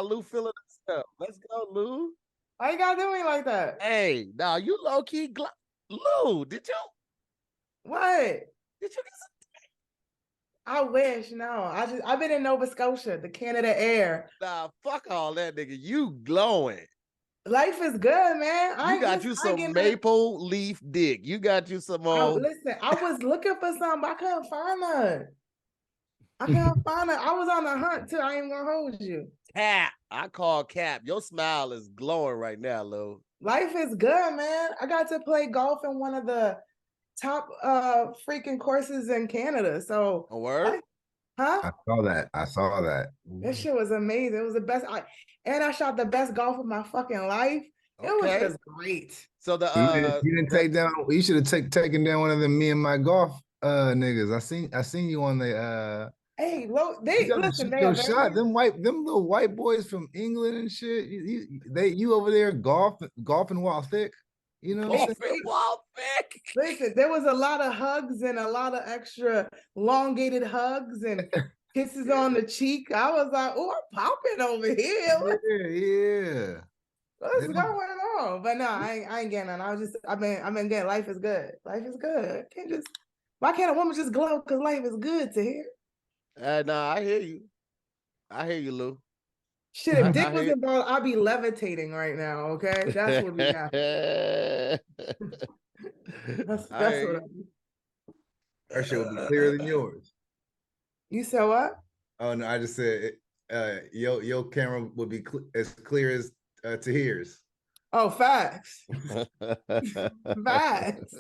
Lou feeling himself. Let's go, Lou. Why you gotta do me like that? Hey, now you low key. Lou, did you What? get some? I wish. No, I've been in Nova Scotia, the Canada air. Nah, fuck all that, nigga. You glowing. Life is good, man. You got you some maple leaf dick. You got you some listen, I was looking for something, I couldn't find none. I was on the hunt too. I ain't gonna hold you. Cap. I call Cap. Your smile is glowing right now, Lou. Life is good, man. I got to play golf in one of the top freaking courses in Canada. So a word? Huh? I saw that. That shit was amazing. It was the best. I shot the best golf of my fucking life. Okay. It was just great. So you didn't take down. You should have taken down one of them me and my golf niggas. I seen you on the Hey, they listen. They shot them little white boys from England and shit. You over there golfing while thick. You know, while thick. Listen, there was a lot of hugs and a lot of extra elongated hugs and kisses on the cheek. I was like, oh, I'm popping over here. Yeah. What's going on? But no, I ain't getting none. I've been getting life is good. Life is good. Why can't a woman just glow because life is good to hear? Nah, I hear you. I hear you, Lou. Shit, if dick was involved, I'd be levitating right now, okay? That's what we got. that's what I mean. Her shit would be clearer than yours. You said what? Oh, no, I just said your camera would be as clear as Tahir's. Oh, facts. Facts.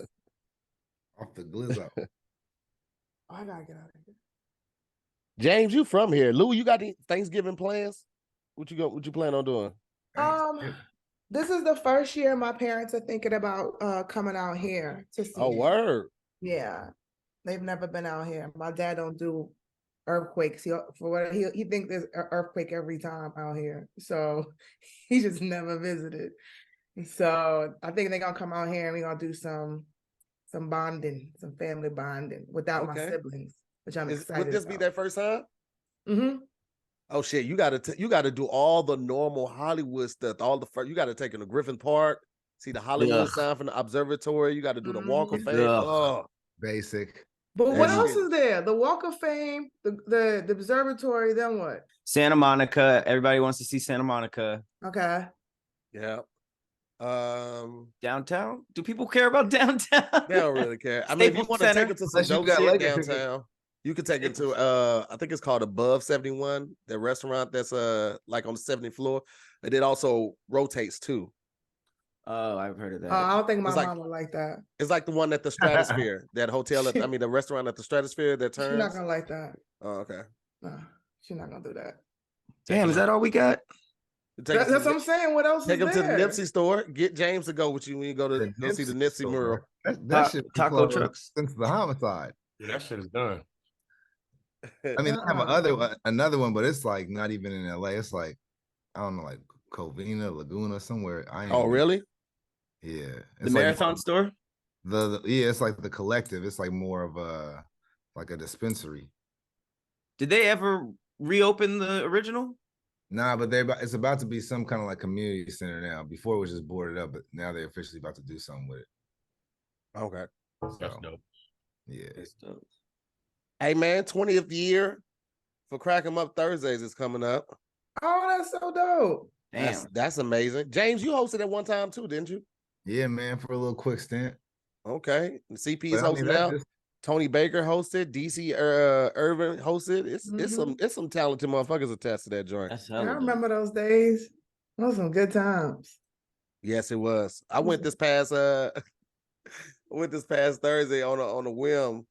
Off the glizzo. Oh, I gotta get out of here. James, you from here. Lou, you got any Thanksgiving plans? What you plan on doing? This is the first year my parents are thinking about coming out here to see. Oh, word. Yeah. They've never been out here. My dad don't do earthquakes. He thinks there's an earthquake every time out here. So he just never visited. So I think they're gonna come out here and we're gonna do some bonding, some family bonding without my siblings, which I'm excited. Would this be their first time? Mm-hmm. Oh shit! You gotta do all the normal Hollywood stuff. You gotta take them to Griffin Park, see the Hollywood sign from the observatory. You got to do the Walk of Fame. Oh, basic. But what else is there? The Walk of Fame, the observatory. Then what? Santa Monica. Everybody wants to see Santa Monica. Okay. Yeah. Downtown. Do people care about downtown? They don't really care. I mean, if you want to take them to some dope shit downtown. You could take it to I think it's called Above 71, the restaurant that's like on the 70th floor. And it also rotates too. Oh, I've heard of that. I don't think my mom would like that. It's like the one at the Stratosphere, that hotel. The restaurant at the Stratosphere that turns. She's not gonna like that. Oh, okay. No, she's not gonna do that. Damn, is that all we got? That's what I'm saying. What else? Take him to the Nipsey store. Get James to go with you when you go see the Nipsey mural. That shit taco trucks since the homicide. Yeah, that shit is done. I mean, I have another one, but it's like not even in LA. It's like, I don't know, like Covina, Laguna, somewhere. Really? Yeah. The Marathon store? It's like the Collective. It's like more of a dispensary. Did they ever reopen the original? Nah, but it's about to be some kind of like community center now. Before it was just boarded up, but now they're officially about to do something with it. Okay. That's dope. Yeah. That's dope. Hey man, 20th year for Crack 'em Up Thursdays is coming up. Oh, that's so dope. Damn. That's amazing. James, you hosted at one time too, didn't you? Yeah, man, for a little quick stint. Okay. The CP is hosting now. Tony Baker hosted, DC Irvin hosted. It's some talented motherfuckers attached to that joint. I remember those days. Those some good times. Yes, it was. I went this past Thursday on a whim,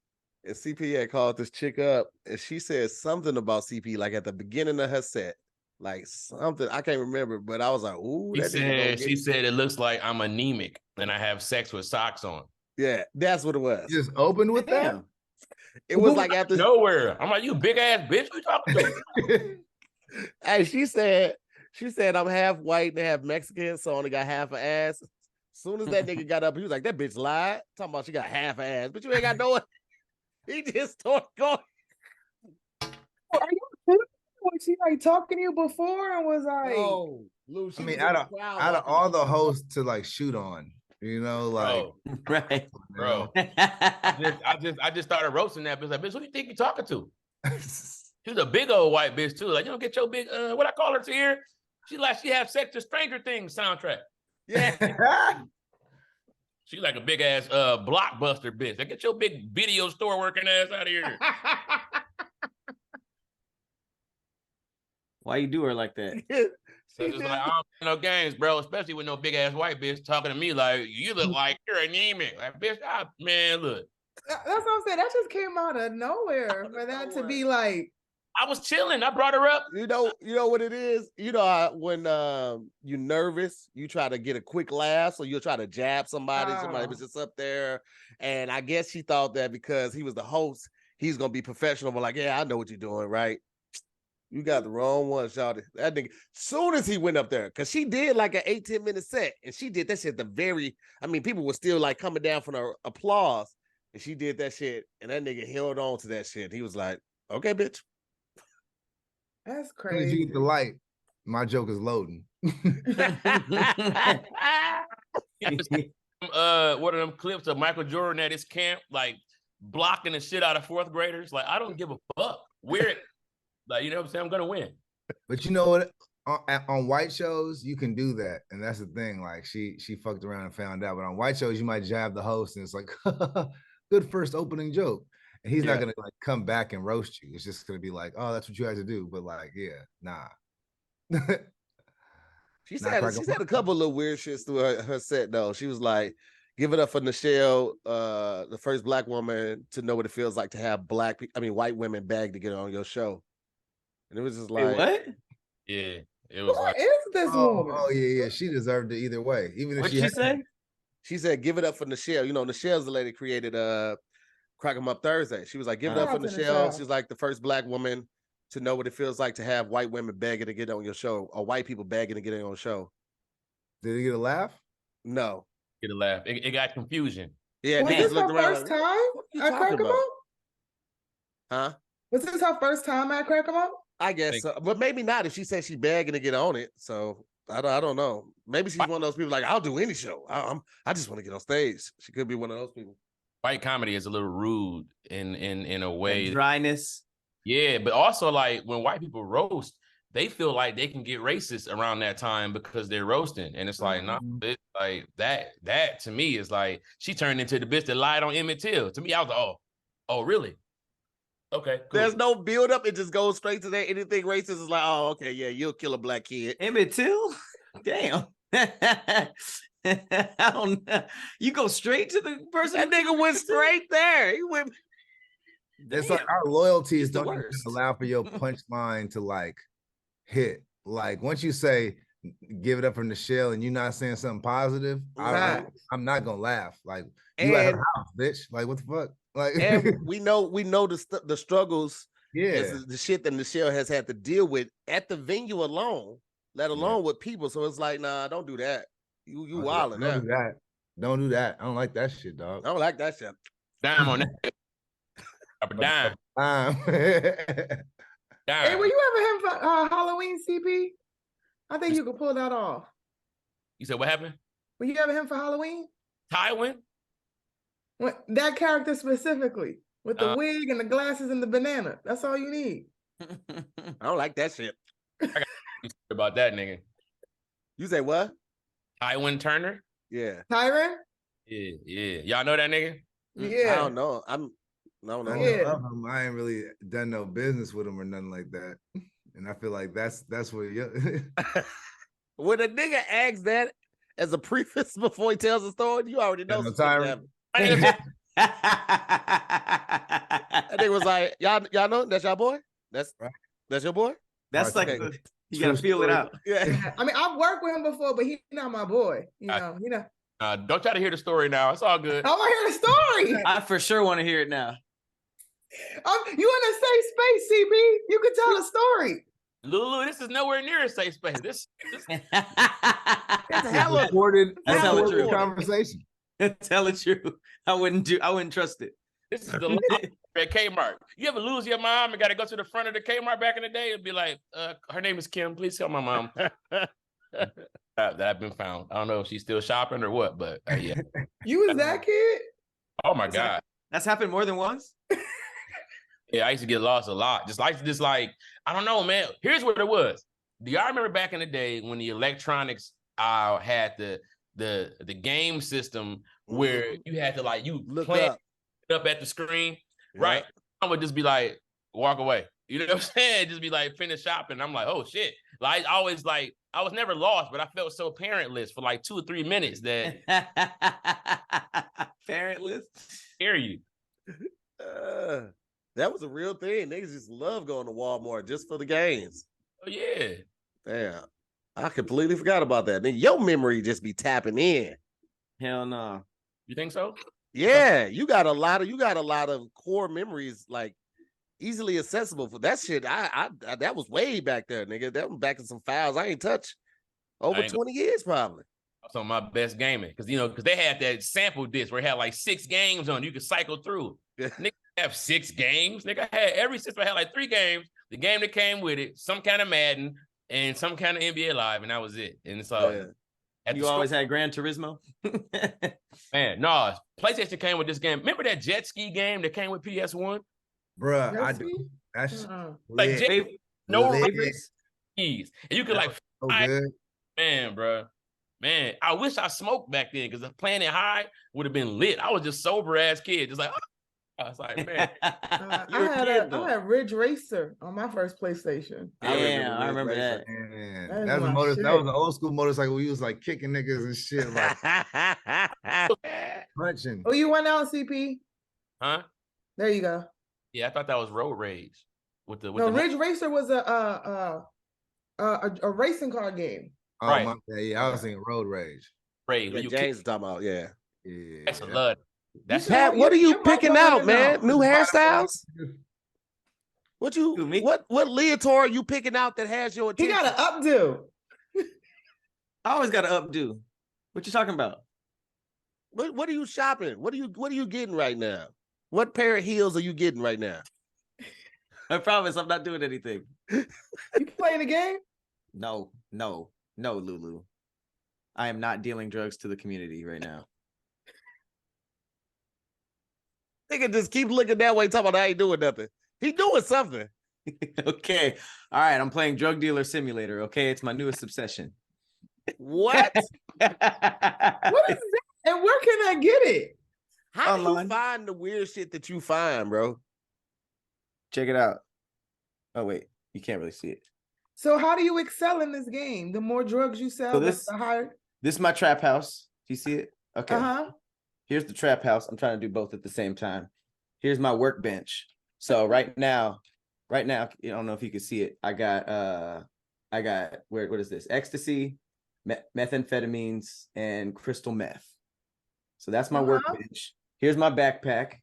and CP had called this chick up, and she said something about CP like at the beginning of her set, like something I can't remember, but I was like, "Ooh." She said it looks like I'm anemic and I have sex with socks on. Yeah, that's what it was. You just opened with that. It was like after nowhere. I'm like, you big ass bitch. What you talking to? Hey, she said I'm half white and half Mexican, so I only got half an ass. As soon as that nigga got up, he was like, that bitch lied. Talking about she got half an ass, but you ain't got no. He just started going. Are you kidding? she like talking to you before and was like, Oh, Lou, I mean, out of all the hosts to like shoot on, you know, like right, bro. I just started roasting that bitch. Like, bitch, who do you think you're talking to? She's a big old white bitch too. Like, you don't get your big what I call her to here. She like she have sex to Stranger Things soundtrack. Yeah. She like a big ass blockbuster bitch. Like, get your big video store working ass out of here. Why you do her like that? So it's like, I don't play no games, bro. Especially with no big ass white bitch talking to me like, you look like you're anemic. Like, bitch, man, look. That's what I'm saying. That just came out of nowhere for that to be like. I was chilling. I brought her up. You know what it is? You know how when you're nervous, you try to get a quick laugh, so you'll try to jab somebody. Somebody was just up there, and I guess she thought that because he was the host, he's gonna be professional. But like, yeah, I know what you're doing, right? You got the wrong one, shawty. That nigga. Soon as he went up there, because she did like an 8-10 minute set, and she did that shit at the very. I mean, people were still like coming down from the applause, and she did that shit, and that nigga held on to that shit. He was like, "Okay, bitch." That's As soon as you crazy. get the light, my joke is loading. One of them clips of Michael Jordan at his camp, like blocking the shit out of fourth graders. Like, I don't give a fuck. We're like, you know what I'm saying? I'm gonna win. But you know what? On white shows, you can do that, and that's the thing. Like she fucked around and found out. But on white shows, you might jab the host, and it's like, good first opening joke. And he's not gonna like come back and roast you. It's just gonna be like, oh, that's what you had to do. But like, yeah, nah. She said a couple of weird shits through her set though. She was like, "Give it up for Nichelle, the first Black woman to know what it feels like to have white women beg to get on your show." And it was just like, what? Yeah, it was like, Who is this woman? Oh yeah. She deserved it either way. Even if What'd she say? She said, "Give it up for Nichelle." You know, Nichelle's the lady who created Crack 'em Up Thursday. She was like, "Give it up for Nichelle." She's like the first Black woman to know what it feels like to have white women begging to get on your show, or white people begging to get on the show. Did he get a laugh? No. Get a laugh. It got confusion. Yeah, was this her first time at Crack 'em Up? Huh? Was this her first time at Crack 'em Up? I guess so, but maybe not if she said she's begging to get on it. So I don't know. Maybe she's one of those people like, I'll do any show. I just want to get on stage. She could be one of those people. White comedy is a little rude in a way. The dryness. Yeah, but also like when white people roast, they feel like they can get racist around that time because they're roasting. And it's like, nah, it's like that to me is like she turned into the bitch that lied on Emmett Till. To me, I was like, oh, really? Okay, cool. There's no build up. It just goes straight to that. Anything racist is like, oh, okay, yeah, you'll kill a black kid. Emmett Till? Damn. I don't know. You go straight to the person. That nigga went straight there. He went. It's like our loyalties don't even allow for your punchline to like hit. Like once you say give it up for Nichelle and you're not saying something positive, I'm not gonna laugh. Like you at her house, bitch. Like what the fuck? Like and we know the struggles. Yeah, the shit that Nichelle has had to deal with at the venue alone, let alone with people. So it's like, nah, don't do that. You wilding now. Don't do that. Don't do that. I don't like that shit, dog. I don't like that shit. Dime on that. Up a dime. Hey, were you ever him for Halloween, CP? I think you could pull that off. You said what happened? Were you ever him for Halloween? Tywin? That character specifically, with the wig and the glasses and the banana. That's all you need. I don't like that shit. I got about that nigga. You say what? Tywin Turner? Yeah. Tyron? Yeah. Y'all know that nigga? Yeah. I don't know. I ain't really done no business with him or nothing like that. And I feel like that's what when a nigga asks that as a preface before he tells the story, you already know something. That nigga was like, y'all know that's your boy? That's your boy? That's like you gotta feel it out. Yeah. I mean, I've worked with him before, but he's not my boy. You know. Don't try to hear the story now. It's all good. I want to hear the story. I for sure want to hear it now. You in a safe space, CB. You can tell a story. Lulu, this is nowhere near a safe space. This that's hella recorded. That's hella true. Conversation. Tell it true. I wouldn't trust it. This is the line at Kmart. You ever lose your mom and got to go to the front of the Kmart back in the day and be like, her name is Kim. Please tell my mom that I've been found. I don't know if she's still shopping or what, but yeah. You was that kid? Oh my God. That's happened more than once? Yeah, I used to get lost a lot. Just like, I don't know, man. Here's what it was. Do y'all remember back in the day when the electronics had the game system where you had to like, you look play up at the screen, right? I would just be like, walk away. You know what I'm saying? Just be like, finish shopping. I'm like, oh shit. Like, I was never lost, but I felt so parentless for like 2 or 3 minutes that parentless. Hear you. That was a real thing. Niggas just love going to Walmart just for the games. Oh yeah. Damn. I completely forgot about that. Then your memory just be tapping in. Hell no. You think so? Yeah, you got a lot of core memories, like easily accessible for that shit. I that was way back there, nigga. That was back in some files I ain't touched over 20 years probably. That's on my best gaming because they had that sample disc where it had like 6 games on. You could cycle through. Nigga have 6 games. Nigga had every system had like 3 games. The game that came with it, some kind of Madden and some kind of NBA Live, and that was it. And so you always had Gran Turismo? Man, no. PlayStation came with this game. Remember that jet ski game that came with PS1? Bruh, I do. That's like skis. And you could like so good. Man, bro. Man, I wish I smoked back then because playing it high would have been lit. I was just sober ass kid, just like, I was like, man. I had Ridge Racer on my first PlayStation. I remember that. Man, that was an old school motorcycle. We was like kicking niggas and shit, like punching. Oh, you went out, CP? Huh? There you go. Yeah, I thought that was Road Rage. Ridge Racer was a racing car game. Oh, right. I was thinking Road Rage. Rage. Yeah, James talking about, yeah. That's a lot. That's Pat, what are you picking out, man? New hairstyles? What leotard are you picking out that has your attention? He got an updo. I always got an updo. What you talking about? What are you shopping? What are you getting right now? What pair of heels are you getting right now? I promise I'm not doing anything. You playing the game? No, Lulu. I am not dealing drugs to the community right now. Nigga just keep looking that way, talking about I ain't doing nothing. He doing something. Okay. All right. I'm playing Drug Dealer Simulator. Okay. It's my newest obsession. What? What is that? And where can I get it? How do you find the weird shit that you find, bro? Check it out. Oh, wait. You can't really see it. So how do you excel in this game? The more drugs you sell, the higher. This is my trap house. Do you see it? Okay. Uh-huh. Here's the trap house. I'm trying to do both at the same time. Here's my workbench. So right now, I don't know if you can see it. I got what is this? Ecstasy, methamphetamines, and crystal meth. So that's my workbench. Here's my backpack.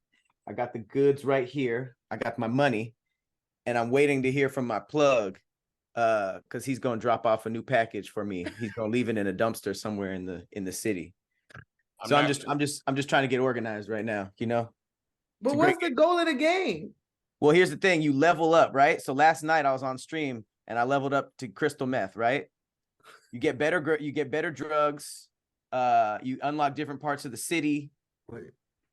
I got the goods right here. I got my money, and I'm waiting to hear from my plug, because he's gonna drop off a new package for me. He's gonna leave it in a dumpster somewhere in the city. So I'm just trying to get organized right now, you know. But what's the goal of the game? Well, here's the thing: you level up, right? So last night I was on stream and I leveled up to crystal meth, right? You get better drugs. You unlock different parts of the city,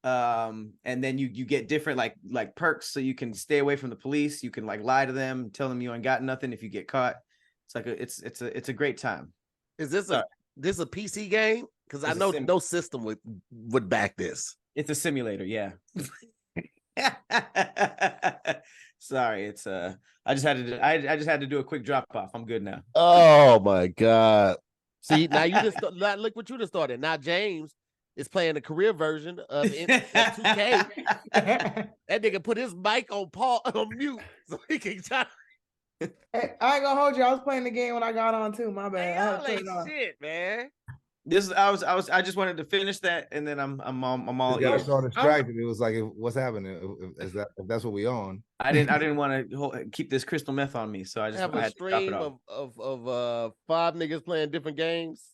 and then you get different like perks, so you can stay away from the police. You can like lie to them, tell them you ain't got nothing if you get caught. It's like it's a great time. Is this a PC game? Because I know no system would back this. It's a simulator, yeah. Sorry, it's I just had to do a quick drop off. I'm good now. Oh my God. See, now you just look what you just started. Now James is playing the career version of 2K. That nigga put his mic on mute so he can try. Hey, I ain't gonna hold you. I was playing the game when I got on too. My bad. Shit, man. I just wanted to finish that, and then I'm all. You got so distracted. It was like, what's happening? If that's what we on? I didn't want to keep this crystal meth on me, so I just have a stream of 5 niggas playing different games.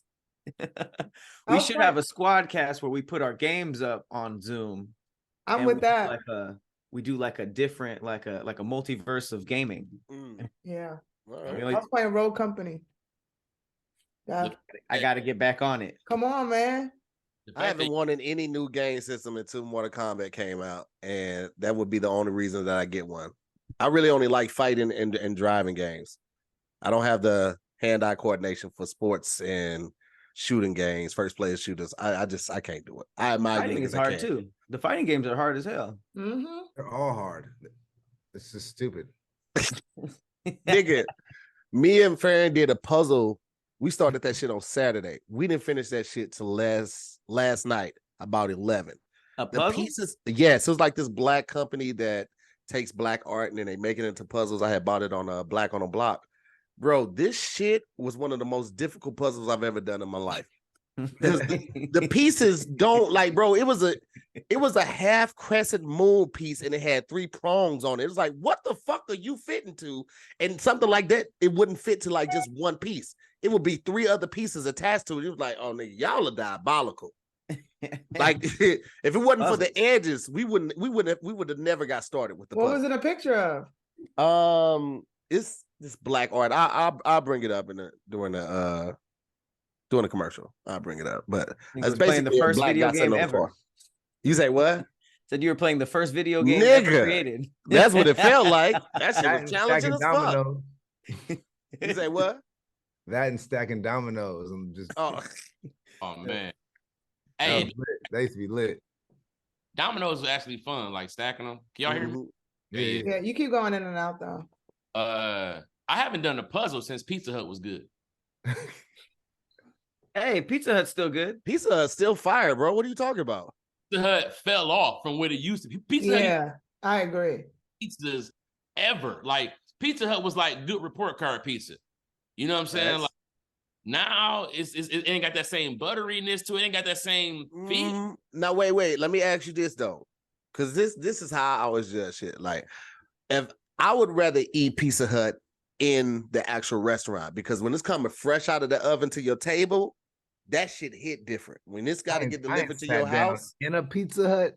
We should have a SquADD cast where we put our games up on Zoom, I'm with that. We do like a different, like a multiverse of gaming. Yeah. Right. I was playing Road Company. Yeah. I got to get back on it. Come on, man. I haven't wanted any new game system until Mortal Kombat came out, and that would be the only reason that I get one. I really only like fighting and driving games. I don't have the hand-eye coordination for sports and shooting games, first player shooters. I can't do it. I admire fighting is hard too. The fighting games are hard as hell. They're all hard. It's just stupid. Nigga, me and Farron did a puzzle. We started that shit on Saturday. We didn't finish that shit till last night, about 11. The pieces, yes, it was like this black company that takes black art and then they make it into puzzles. I had bought it on Black on a Block. Bro, this shit was one of the most difficult puzzles I've ever done in my life. The pieces don't like, bro. It was a half crescent moon piece and it had 3 prongs on it. It was like, what the fuck are you fitting to? And something like that, it wouldn't fit to like just one piece. It would be 3 other pieces attached to it. It was like, oh nigga, y'all are diabolical. Like if it wasn't for the edges, we would have never got started with the What puzzle. was it a picture of? It's this black art. I'll bring it up during the commercial. I'll bring it up. But it's playing the first video game ever. You say what? Said you were playing the first video game ever created. That's what it felt like. That shit was challenging as fuck. You say what? That and stacking dominoes. I'm just oh man. Hey, they used to be lit. Dominoes are actually fun, like stacking them. Can y'all hear me? Yeah, you keep going in and out though. I haven't done a puzzle since Pizza Hut was good. Hey, Pizza Hut's still good. Pizza Hut's still fire, bro. What are you talking about? Pizza Hut fell off from what it used to be. Pizza Hut, I agree. Pizzas ever. Like Pizza Hut was like good report card pizza. You know what I'm saying? Like now it ain't got that same butteriness to it. Ain't got that same feel. Now wait. Let me ask you this though, because this is how I always judge shit. Like, if I would rather eat Pizza Hut in the actual restaurant, because when it's coming fresh out of the oven to your table, that shit hit different. When it's got to get delivered to your house in a Pizza Hut.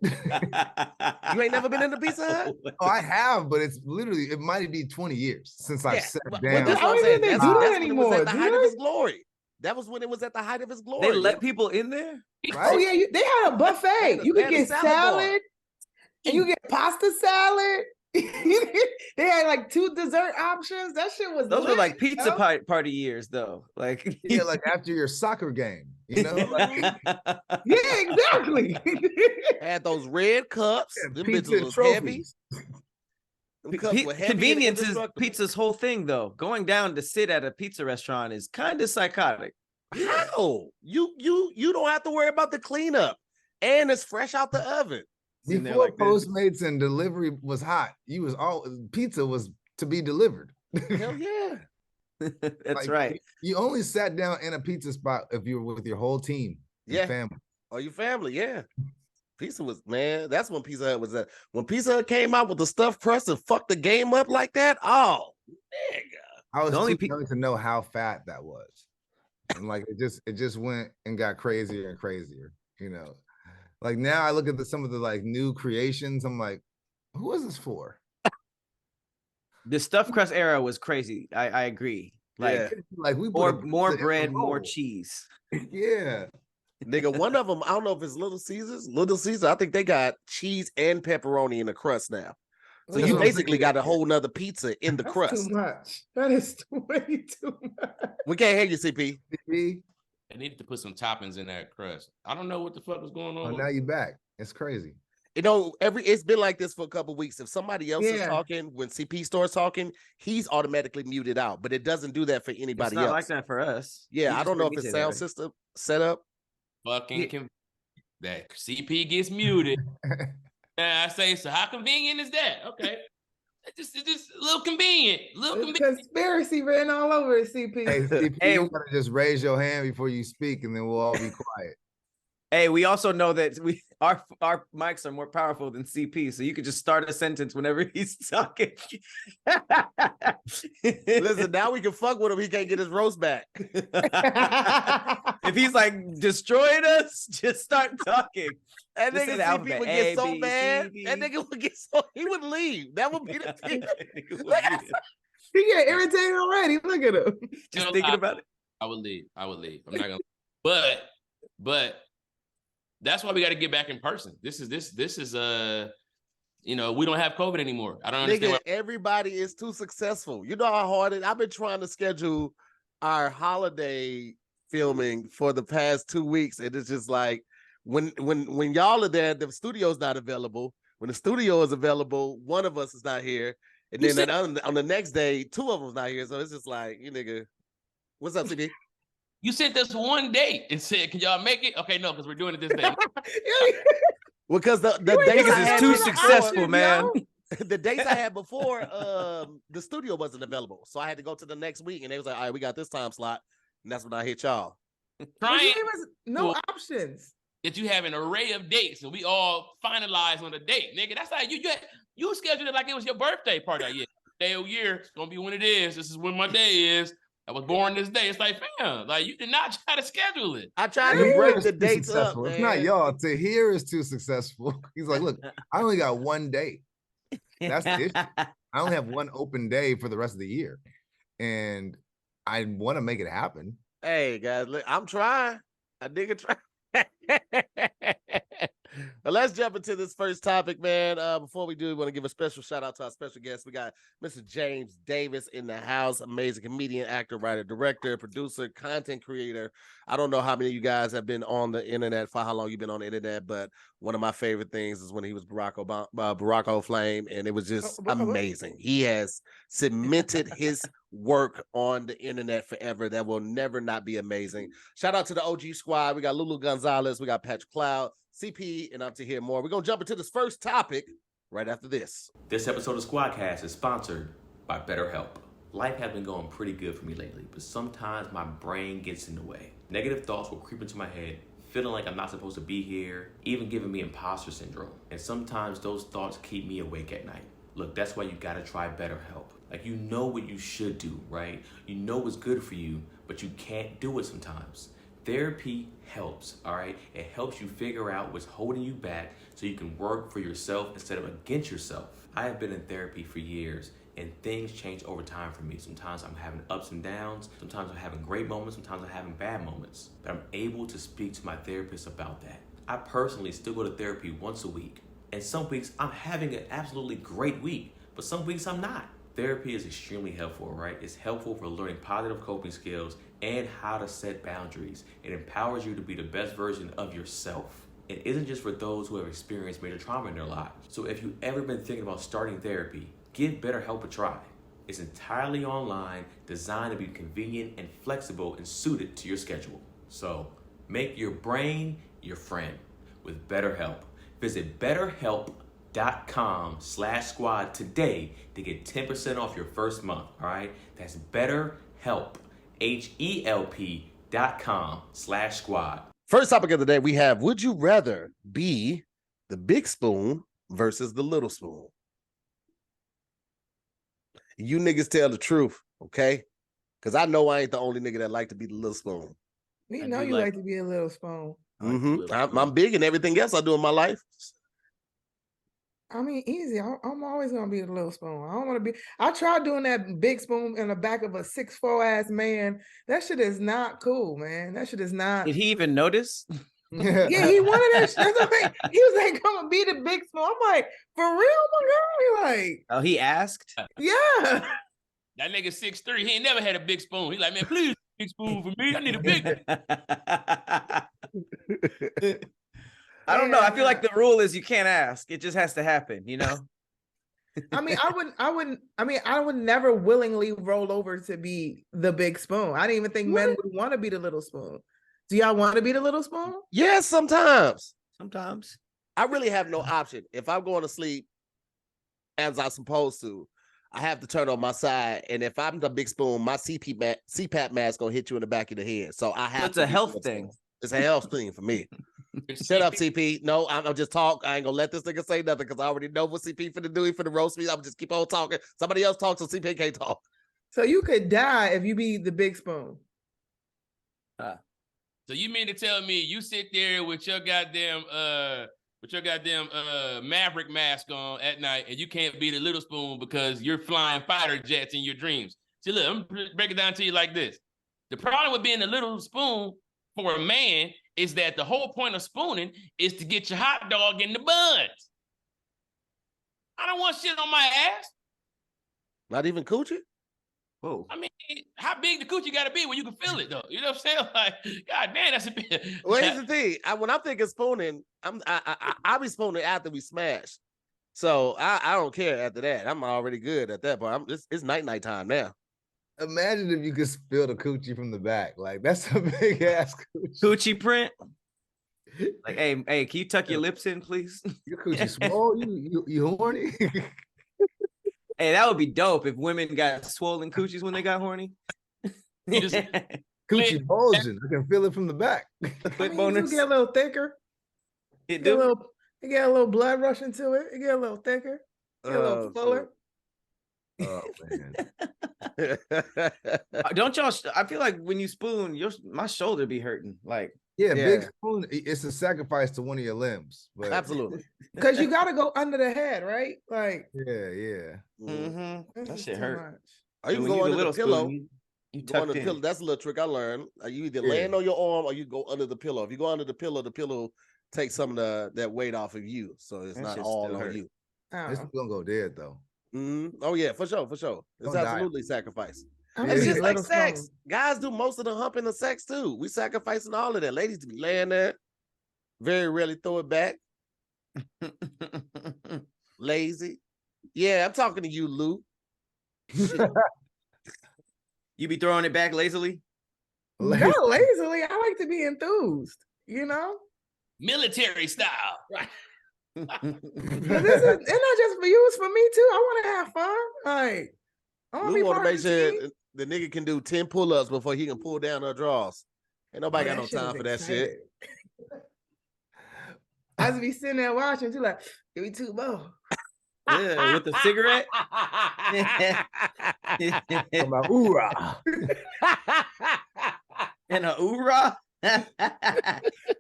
You ain't never been in a Pizza Hut? Oh, I have, but it's literally, it might be 20 years since I've sat down. That's what I'm saying. They do that anymore. At the height of his glory. That was when it was at the height of his glory. They let people in there? Right? Oh yeah, they had a buffet. You could get salad and you get pasta salad. They had like 2 dessert options. That shit was those were like pizza party years though. Like yeah, like after your soccer game, you know? Like, yeah, exactly. Had those red cups. Them bitches was heavy. Convenience is pizza's whole thing though. Going down to sit at a pizza restaurant is kind of psychotic. How? You don't have to worry about the cleanup. And it's fresh out the oven. Before like Postmates and delivery was hot, pizza was to be delivered. Hell yeah. That's right. You only sat down in a pizza spot if you were with your whole team, your family. Or your family, yeah. Pizza was, man, that's when Pizza Hut was at. When Pizza Hut came out with the stuffed crust and fucked the game up like that, oh, nigga. I was too young to know how fat that was. And like it just went and got crazier and crazier, you know. Like now I look at some of the like new creations, I'm like, who is this for? The stuffed crust era was crazy. I agree. Like we more bread, more cheese. Yeah. Nigga, one of them, I don't know if it's Little Caesars. Little Caesar, I think they got cheese and pepperoni in the crust now. So you basically got a whole nother pizza in the crust. Too much. That is way too much. We can't hear you, CP. They needed to put some toppings in that crust. I don't know what the fuck was going on. Oh, now you're back. It's crazy. You know, it's been like this for a couple of weeks. If somebody else is talking, when CP starts talking, he's automatically muted out. But it doesn't do that for anybody else. It's not like that for us. Yeah, I don't know if it's sound system set up. Fucking that CP gets muted. I say, so how convenient is that? Okay. It's just a little convenient. Conspiracy written all over it, CP. Hey, CP, you gotta just raise your hand before you speak, and then we'll all be quiet. Hey, we also know that our mics are more powerful than CP, so you could just start a sentence whenever he's talking. Listen, now we can fuck with him. He can't get his roast back. If he's like destroying us, just start talking. That Just nigga say the CP alphabet, would A, get so B, mad. C, D. That nigga would get so he would leave. That would be the thing. He get irritated already. Look at him. Just thinking about it. I would leave. I'm not gonna. But that's why we got to get back in person. This is we don't have COVID anymore. I don't understand. Nigga, everybody is too successful. You know how hard it. I've been trying to schedule our holiday filming for the past 2 weeks, and it's just like when y'all are there, the studio's not available. When the studio is available, one of us is not here, and then on the next day, two of them's not here. So it's just like, you nigga, what's up, CB? You sent us one date and said, "Can y'all make it?" Okay, no, because we're doing it this day. Because the dates I had too before, successful, man. The dates I had before, the studio wasn't available, so I had to go to the next week, and they was like, "All right, we got this time slot," and that's when I hit y'all. Trying no options. that you have an array of dates, and we all finalize on a date, nigga. That's like you scheduled it like it was your birthday party. Like, yeah, day of year, it's gonna be when it is. This is when my day is. I was born this day. It's like, fam, like you did not try to schedule it. I tried to break the dates up. It's not y'all. To hear is too successful. He's like, look, I only got one date. That's the issue. I only have one open day for the rest of the year, and I want to make it happen. Hey guys, look, I'm trying. I nigga try. But let's jump into this first topic, man. Before we do, we want to give a special shout out to our special guest. We got Mr. James Davis in the house, amazing comedian, actor, writer, director, producer, content creator. I don't know how many of you guys have been on the internet, for how long you've been on the internet, but one of my favorite things is when he was Barack O'Flame, and it was just amazing. He has cemented his work on the internet forever. That will never not be amazing. Shout out to the OG squad. We got Lulu Gonzalez, we got Patrick Cloud, CP, and up to hear more. We're gonna jump into this first topic right after this. This episode of SquADcast is sponsored by BetterHelp. Life has been going pretty good for me lately, but sometimes my brain gets in the way. Negative thoughts will creep into my head, feeling like I'm not supposed to be here, even giving me imposter syndrome. And sometimes those thoughts keep me awake at night. Look, that's why you gotta try BetterHelp. Like, you know what you should do, right? You know what's good for you, but you can't do it sometimes. Therapy helps, all right? It helps you figure out what's holding you back so you can work for yourself instead of against yourself. I have been in therapy for years, and things change over time for me. Sometimes I'm having ups and downs. Sometimes I'm having great moments. Sometimes I'm having bad moments. But I'm able to speak to my therapist about that. I personally still go to therapy once a week. And some weeks I'm having an absolutely great week, but some weeks I'm not. Therapy is extremely helpful, right? It's helpful for learning positive coping skills and how to set boundaries. It empowers you to be the best version of yourself. It isn't just for those who have experienced major trauma in their lives. So if you've ever been thinking about starting therapy, give BetterHelp a try. It's entirely online, designed to be convenient and flexible and suited to your schedule. So make your brain your friend with BetterHelp. Visit BetterHelp.com/squad today to get 10% off your first month, all right? That's BetterHelp, HELP.com/squad. First topic of the day, we have, would you rather be the big spoon versus the little spoon? You niggas tell the truth, okay? Because I know I ain't the only nigga that like to be the little spoon. We know you like to be a little spoon. I'm big in everything else I do in my life. I mean, easy. I'm always gonna be the little spoon. I don't want to be. I tried doing that big spoon in the back of a 6'4" ass man. That shit is not cool, man. That shit is not. Did he even notice? Yeah, he wanted that. That's the thing. He was like, "Come and be the big spoon." I'm like, "For real, my girl?" He like, oh, he asked. Yeah. That nigga 6'3", he ain't never had a big spoon. He like, man, please, big spoon for me. I need a big one. I don't know. I feel like the rule is you can't ask. It just has to happen, you know? I mean, I would never willingly roll over to be the big spoon. I didn't even think men would want to be the little spoon. Do y'all want to be the little spoon? Yes, sometimes. Sometimes. I really have no option. If I'm going to sleep as I'm supposed to, I have to turn on my side. And if I'm the big spoon, my CPAP mask gonna hit you in the back of the head. So I have It's a health thing. It's a health thing for me. Shut up, CP. No, I'm just talk. I ain't gonna let this nigga say nothing because I already know what CP finna do. He finna roast me. I'm just keep on talking. Somebody else talk so CP can't talk. So you could die if you be the big spoon. So you mean to tell me you sit there with your goddamn Maverick mask on at night and you can't be the little spoon because you're flying fighter jets in your dreams? See, look, I'm gonna break it down to you like this. The problem with being a little spoon for a man is that the whole point of spooning is to get your hot dog in the buns. I don't want shit on my ass. Not even coochie? Whoa. I mean, how big the coochie got to be when you can feel it, though? You know what I'm saying? Like, God damn, that's a bit. Well, here's the thing. When I'm thinking spooning, I be spooning after we smash. So I don't care after that. I'm already good at that point. It's night time now. Imagine if you could spill the coochie from the back. Like, that's a big ass coochie. Coochie print. Like, hey, can you tuck your lips in, please? Your coochie small. You horny? Hey, that would be dope if women got swollen coochies when they got horny. Coochie bulging. I can feel it from the back. I mean, you get a little thicker. It get a little blood rush into it. It get a little thicker. Get a little fuller. Oh man. Don't y'all? I feel like when you spoon, my shoulder be hurting. Like, yeah, big spoon. It's a sacrifice to one of your limbs. But absolutely, because you got to go under the head, right? Like, yeah. Mm-hmm. That shit hurt. Or you can go under the pillow. You go under the pillow. That's a little trick I learned. You either land on your arm or you go under the pillow. If you go under the pillow takes some of that weight off of you, so it's not all on you. It's gonna go dead though. Mm-hmm. Oh yeah, for sure. It's absolutely sacrifice. It's just like sex. Guys do most of the humping of sex too. We sacrificing all of that. Ladies be laying there, very rarely throw it back. Lazy. Yeah, I'm talking to you, Lou. You be throwing it back lazily? Not lazily. I like to be enthused, you know? Military style. Right. It's not just for you, it's for me too. I want to have fun. Like, I want to make sure the nigga can do 10 pull-ups before he can pull down her drawers. Ain't nobody got no time for that shit. I just be sitting there watching too, like, give me 2 more. Yeah, with the cigarette. I'm like, oorah. And a oorah.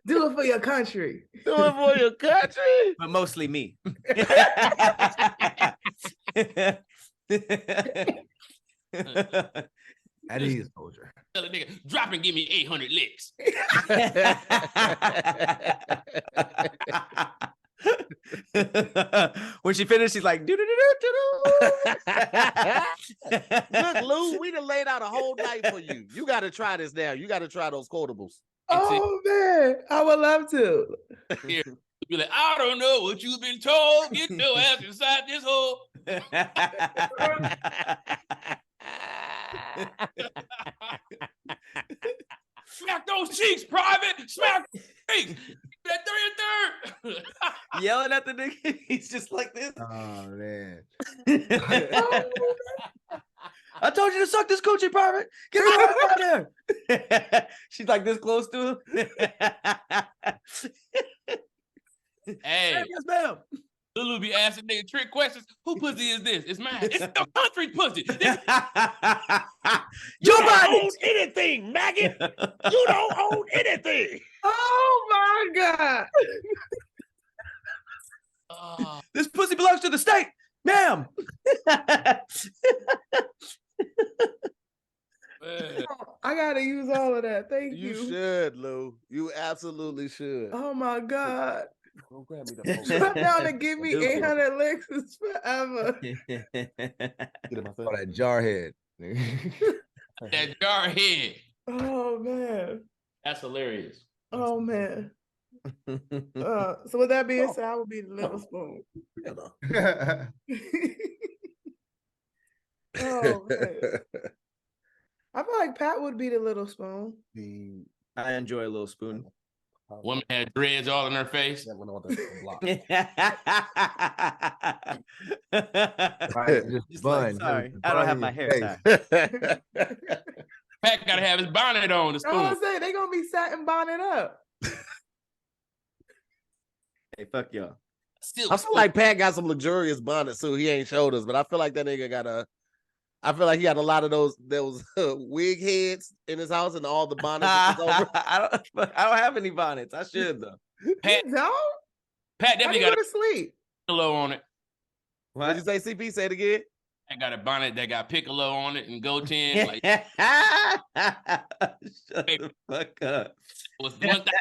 Do it for your country. Do it for your country. But mostly me. At ease, soldier. Tell a nigga, drop and give me 800 licks. When she finished, she's like, look, Lou, we done laid out a whole night for you. You got to try this now. You got to try those quotables. Oh man, I would love to. Here, be like, I don't know what you've been told. Get your ass inside this hole. Smack those cheeks, Private. Smack those cheeks. That 3 and 3rd. Yelling at the nigga. He's just like this. Oh man. I told you to suck this coochie, Private. Get me out there. She's like this close to him. Hey. Yes, ma'am. Lulu be asking nigga trick questions. Who pussy is this? It's mine. It's the country pussy. You don't own anything, maggot. You don't own anything. Oh my God. This pussy belongs to the state, ma'am. I gotta use all of that. Thank you. You should, Lou. You absolutely should. Oh my God. Go grab me the Come down and give me 800 licks forever. Oh, that jar head. That jar head. Oh man. That's hilarious. Oh man. So with that being said, I would be the little spoon. Oh man. I feel like Pat would be the little spoon. I enjoy a little spoon. Woman had dreads all in her face. Just like, sorry, I don't have my hair tied. Pat gotta have his bonnet on. The spoon. I was saying they gonna be satin bonnet up. Hey, fuck y'all. I feel like Pat got some luxurious bonnets, so he ain't showed us, but I feel like that nigga got I feel like he had a lot of those wig heads in his house and all the bonnets over. I don't have any bonnets. I should though. Pat definitely got to sleep. Piccolo on it. What did you say, CP? Say it again. I got a bonnet that got Piccolo on it and Goten. Like, shut the fuck up. Was one thing.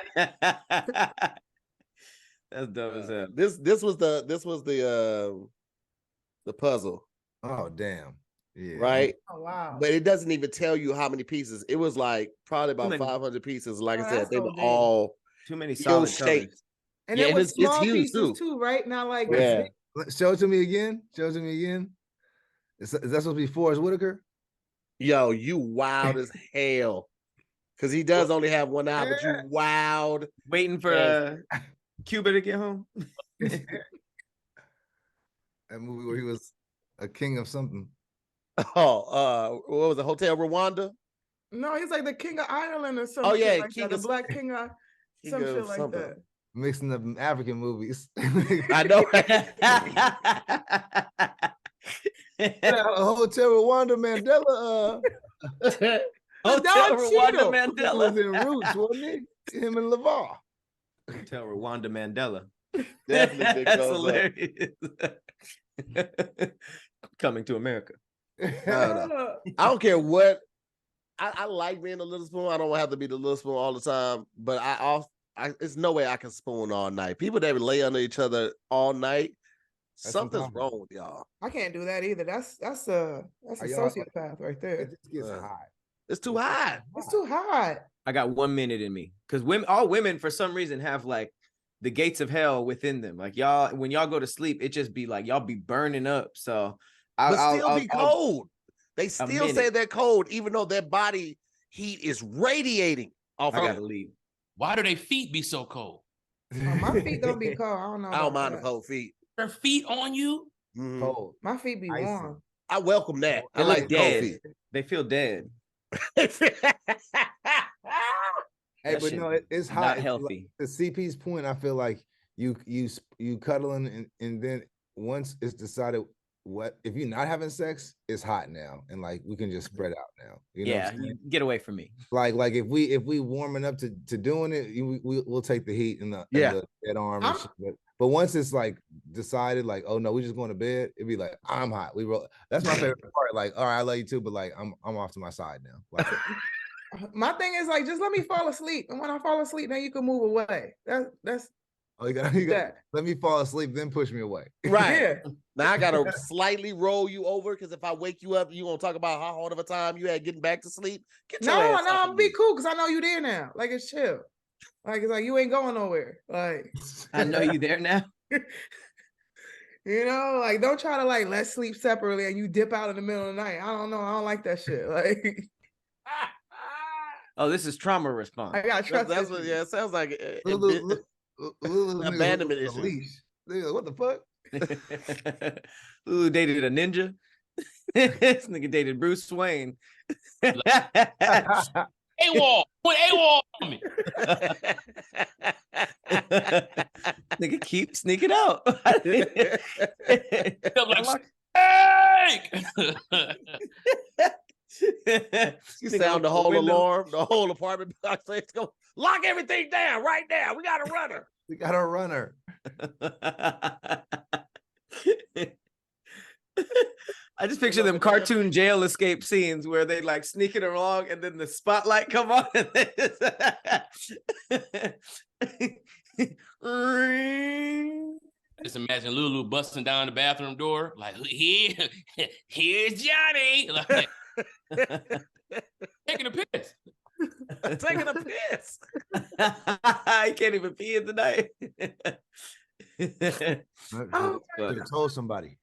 That's dumb as hell. This was the puzzle. Oh damn. Yeah. Right. Oh wow. But it doesn't even tell you how many pieces. It was like probably about 500 pieces. Like I said, they were all too many solid colors. And it was small pieces too, right? Not like Show it to me again. Is that supposed to be Forrest Whitaker? Yo, you wild as hell. Because he does only have one eye, but you wild. Waiting for Cuba to get home. That movie where he was a king of something. Oh, what was it? Hotel Rwanda? No, he's like the king of Ireland or something. Oh yeah, like the Black King of some shit like that. Mixing up African movies. I know. Hotel Rwanda Mandela. Hotel Rwanda Mandela was in Roots, wasn't he? Him and LeVar. Hotel Rwanda Mandela. Definitely. That's hilarious. Coming to America. I don't care what. I like being a little spoon. I don't have to be the little spoon all the time, but it's no way I can spoon all night. People that lay under each other all night, something's wrong with y'all. I can't do that either. That's a sociopath right there. It just gets hot. It's too hot. It's too hot. I got 1 minute in me because all women for some reason have like the gates of hell within them. Like y'all, when y'all go to sleep, it just be like y'all be burning up. So I'll be cold. They still say they're cold, even though their body heat is radiating off. I gotta leave. Why do their feet be so cold? My feet don't be cold. I don't know. I don't mind the cold feet. Their feet on you? Cold. My feet be warm. I welcome that. They I like dead. cold feet. They feel dead. Hey, but no, it's hot. Not healthy. Like, to CP's point, I feel like you cuddling and then once it's decided what if you're not having sex, it's hot now, and like we can just spread out now. You know you get away from me. Like if we warming up to doing it, we'll take the heat and the dead arm. And shit. But once it's like decided, like, oh no, we're just going to bed, it'd be like, I'm hot. We roll. That's my favorite part. Like, all right, I love you too, but like I'm off to my side now. Like, my thing is like, just let me fall asleep, and when I fall asleep, then you can move away. That's you got let me fall asleep, then push me away. Right. Yeah. Now I gotta slightly roll you over because if I wake you up, you gonna talk about how hard of a time you had getting back to sleep. No, I'm be cool because I know you there now. Like it's chill. Like it's like you ain't going nowhere. Like I know you there now. You know, like don't try to like let's sleep separately and you dip out in the middle of the night. I don't know. I don't like that shit. Like oh, this is trauma response. I got trust. That's what. Yeah, it sounds like abandonment issues. What the fuck? Lulu dated a ninja. This nigga dated Bruce Wayne. AWOL. Put AWOL on me. Nigga keep sneaking out. You sound the whole alarm, the whole apartment. Let's go lock everything down right now. We got a runner. We got a runner. I just picture them cartoon jail escape scenes where they like sneaking along and then the spotlight come on and they just imagine Lulu busting down the bathroom door like, here's Johnny. Like, taking a piss. Taking a piss. I can't even pee in the night. Could have told somebody.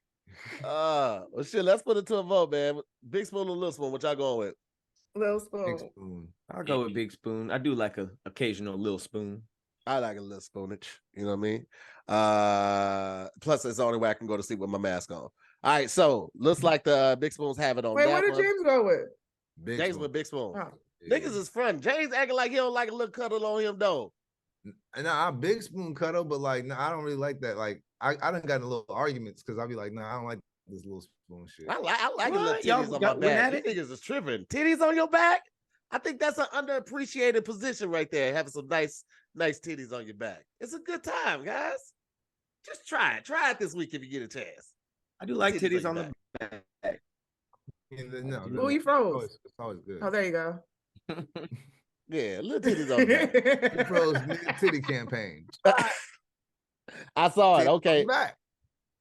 Well, shit, let's put it to a vote, man. Big spoon or little spoon? What y'all going with? Little spoon. Big spoon. I'll go with big spoon. I do like a occasional little spoon. I like a little spoonage. You know what I mean? Plus, it's the only way I can go to sleep with my mask on. All right, so looks like the big spoons have it on. Wait, what did James go with? James with big spoon. Oh. Niggas is fun. James acting like he don't like a little cuddle on him though. No, I big spoon cuddle, but like, no, I don't really like that. Like, I done got in little arguments because I'll be like, no, I don't like this little spoon. spoon shit. I like What? little Y'all titties on my went back. at These it? niggas is tripping. Titties on your back? I think that's an underappreciated position right there. Having some nice titties on your back. It's a good time, guys. Just try it. Try it this week if you get a chance. I do like titties on the back. No, Oh, you froze. It's always good. Oh, there you go. Yeah, little titties on the back. He froze mid-titty campaign. I saw it. Titties on Okay. the back.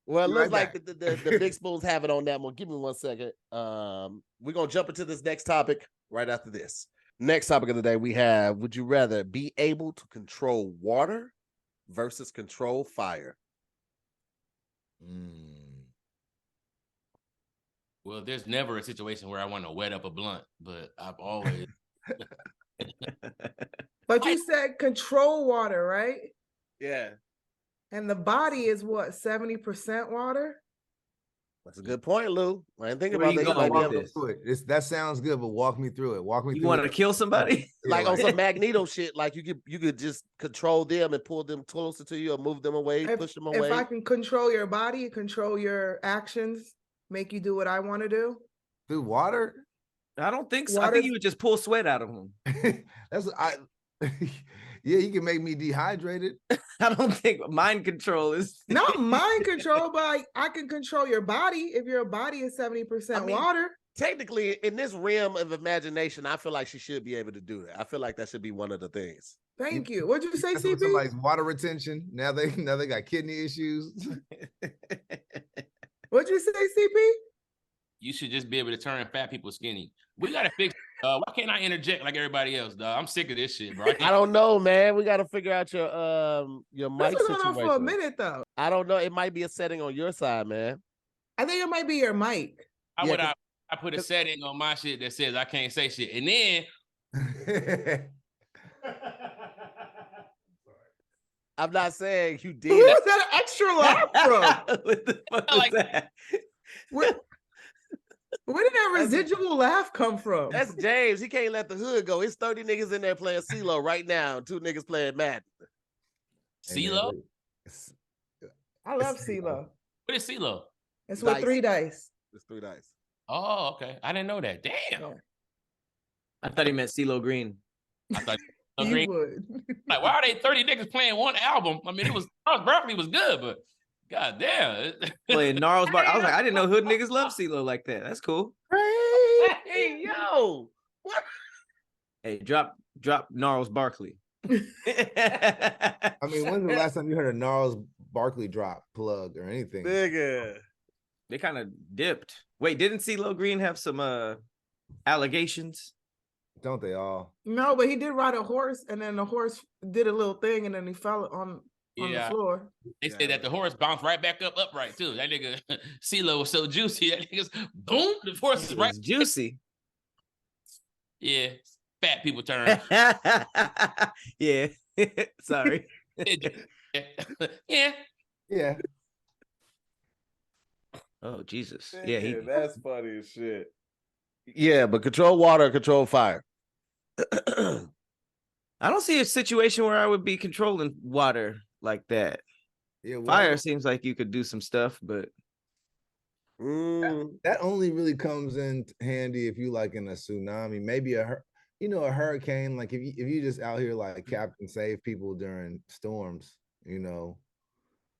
Well, it Be looks right like back. the big spoons have it on that one. Give me 1 second. We're gonna jump into this next topic right after this. Next topic of the day, we have: would you rather be able to control water versus control fire? Well, there's never a situation where I want to wet up a blunt, but I've always. But you said control water, right? Yeah, And the body is what, 70% water? that's a good point, Lou. I didn't think Where about you that. going You might be with able to- this? That sounds good, but walk me through it. Walk me You through want to it. kill somebody? like Yeah, on some Magneto shit, like you could just control them and pull them closer to you or move them away, push them away. If I can control your body, control your actions, make you do what I want to do. through water. I don't think so. I Water- think you would just pull sweat out of him. That's yeah, you can make me dehydrated. I don't think mind control is Not mind control, but I can control your body if your body is 70% I mean, water. Technically, in this realm of imagination, I feel like she should be able to do that. I feel like that should be one of the things. Thank you. What'd you say, That's what CP? somebody's water retention. Now they got kidney issues. What'd you say, CP? You should just be able to turn fat people skinny. We gotta fix. Why can't I interject like everybody else, dog? I'm sick of this shit, bro. I don't know, man. We got to figure out your mic This been going on situation. for a minute, though. I don't know. It might be a setting on your side, man. I think it might be your mic. How Yeah, would I put a setting on my shit that says I can't say shit, and then I'm not saying you Who did. was that an extra laugh from? What the fuck Like- was that? Where did that residual laugh come from? That's James. He can't let the hood go. It's 30 niggas in there playing CeeLo right now. 2 niggas playing Madden. CeeLo. I love CeeLo. What is CeeLo? It's with Dice. 3 dice. It's 3 dice. Oh, okay. I didn't know that. Damn. Yeah. I thought he meant CeeLo Green. I thought You would. like, why are they 30 niggas playing one album? I mean, it was Charles Barkley was good, but god damn. Playing Gnarls Bar. I was like, I didn't know hood niggas love CeeLo like that. That's cool. Hey, yo. What? Hey, drop Gnarls Barkley. I mean, when's the last time you heard a Gnarls Barkley drop plug or anything? Nigga. They kind of dipped. Wait, didn't CeeLo Green have some allegations? Don't they all? No, but he did ride a horse, and then the horse did a little thing, and then he fell on the Yeah. floor. They said that the horse bounced right back up upright too. That nigga CeeLo was so juicy. That nigga's boom, the horse is It right. was juicy. Yeah, fat people turn. Yeah. Sorry. Yeah. Yeah. Oh, Jesus. Yeah. that's funny as shit. Yeah, but control water, control fire. I don't see a situation where I would be controlling water like that. Yeah. Fire seems like you could do some stuff, but That only really comes in handy if you like in a tsunami, maybe a hurricane. Like if you just out here like Captain Save people during storms,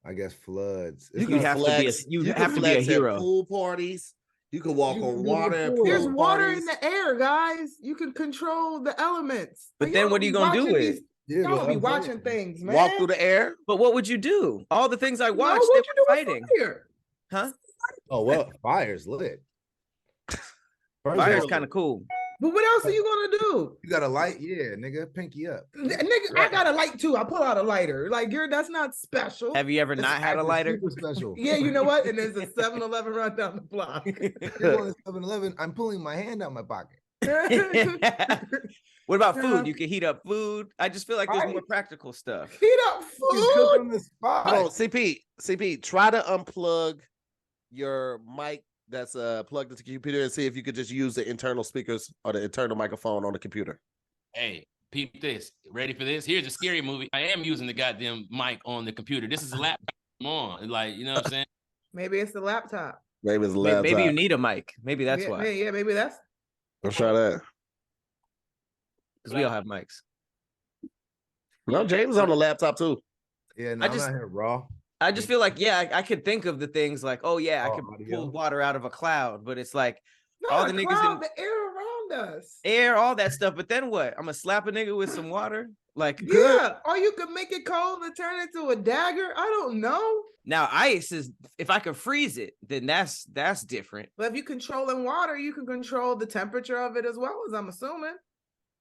I guess floods. It's You not- have to be a at hero. pool parties. You can walk You on can do water. the at pool. pool There's water in parties. the air, guys. You can control the elements. But then what are you gonna do with it? Yeah, Y'all but be I'm watching saying- things, man. Walk through the air. But what would you do? All the things I No, watched, what they you do were with fighting. fire? Huh? Oh well, fire's lit. First of Fire's all, kind of cool. But what else are you gonna do? You got a light, yeah, nigga, pinky up. Nigga, I got a light too. I pull out a lighter. Like that's not special. Have you ever That's not had a acting lighter? Super special. Yeah, you know what? And there's a 7-Eleven right down the block. You're going to 7-Eleven, I'm pulling my hand out my pocket. What about Yeah. food? You can heat up food. I just feel like there's more Right. practical stuff. Heat up You cook food. on the spot. Hold on, CP, try to unplug your mic that's plugged into the computer and see if you could just use the internal speakers or the internal microphone on the computer. Hey, peep this. Ready for this? Here's a scary movie. I am using the goddamn mic on the computer. This is a laptop. Come on. Like, you know what I'm saying? Maybe it's the laptop. Maybe it's a laptop. Maybe you need a mic. Maybe that's why. Yeah, maybe that's. Let's try that. Because we all have mics. No, James on the laptop too. Yeah, no, I'm not here raw. I just feel like, yeah, I could think of the things like, oh yeah, I could audio. pull water out of a cloud, but it's like No, all the niggas cloud, in the air around us. air, all that stuff. But then what? I'm gonna slap a nigga with some water? Like, Yeah, or you could make it cold and turn it into a dagger. I don't know. now ice is, if I could freeze it, then that's different. But if you controlling water, you can control the temperature of it as well, as I'm assuming.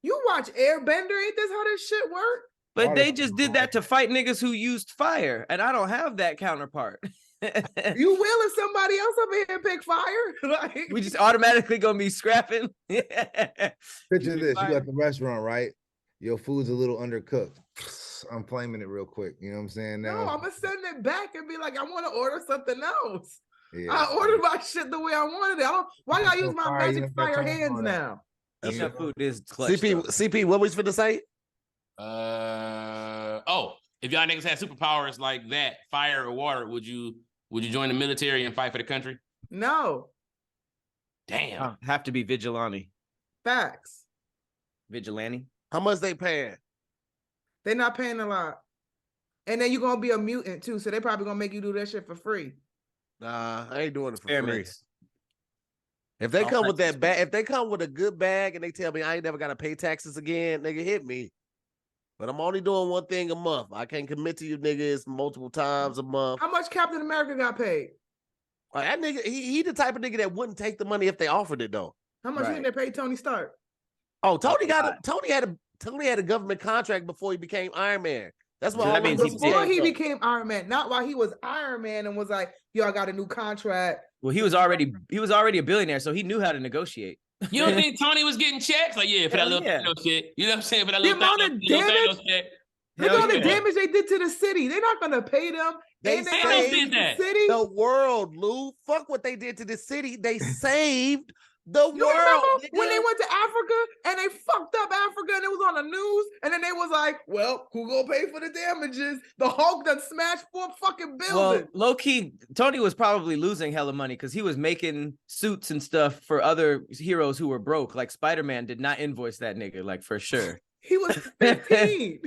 You watch Airbender, ain't this how this shit work? But Water they just did that to fight niggas who used fire, and I don't have that counterpart. You will if somebody else over here pick fire. Like, We just automatically gonna be scrapping. Picture this: you got the restaurant, right? Your food's a little undercooked. I'm flaming it real quick. You know what I'm saying? no, Now, I'm gonna send it back and be like, I want to order something else. yeah. I ordered my shit the way I wanted it. Why y'all So use my fire, you magic ain't got fire time hands for that. now? Eating that food is clutch. CP, what was you finna say? If y'all niggas had superpowers like that, fire or water, would you join the military and fight for the country? No, Damn. Have to be vigilante. facts. Vigilante. How much they paying? They're not paying a lot. And then you're gonna be a mutant too, so they probably gonna make you do that shit for free. Nah, I ain't doing it for free. Experiments. If they All come with practice that bag, if they come with a good bag and they tell me I ain't never gotta pay taxes again, nigga, hit me. But I'm only doing one thing a month. I can't commit to you niggas multiple times a month. How much Captain America got paid? Like, that nigga, he the type of nigga that wouldn't take the money if they offered it though. How much Right. did they pay Tony Stark? Oh, Tony had a government contract before he became Iron Man. That's what So that all means those he came Before he from. became Iron Man, not while he was Iron Man and was like, yo, I got a new contract. Well, he was already a billionaire, so he knew how to negotiate. You don't think Tony was getting checks? Like, yeah, for that Hell little yeah. Thanos shit. You know what I'm saying? For that The little amount of damage- check. Look Hell at all the yeah. damage they did to the city. They're not gonna pay them. They And Thanos saved did that. the city. The world, Lou. Fuck what they did to the city. They saved the You world. remember when nigga. they went to Africa and they fucked up Africa and it was on the news and then they was like, well, who gonna pay for the damages? The Hulk done smashed 4 fucking Well, buildings. low key, Tony was probably losing hella money because he was making suits and stuff for other heroes who were broke. Like Spider-Man did not invoice that nigga, like for sure. He was 15.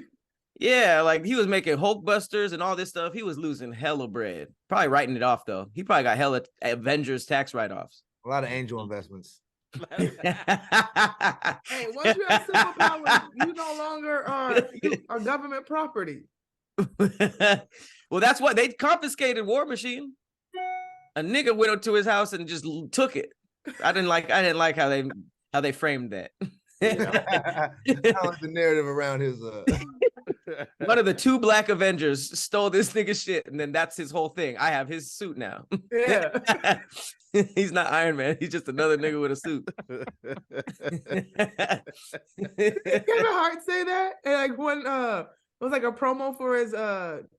Yeah, like he was making Hulkbusters and all this stuff. He was losing hella bread. Probably writing it off though. He probably got hella Avengers tax write-offs. a lot of angel investments. Hey, once you have superpowers, you no longer are government property. Well, that's what they confiscated War Machine. A nigga went up to his house and just took it. I didn't like how they framed that. I like the narrative around his One of the 2 Black Avengers stole this nigga shit, and then that's his whole thing. I have his suit now. Yeah. He's not Iron Man. He's just another nigga with a suit. Kevin Hart say that? And like when it was like a promo for his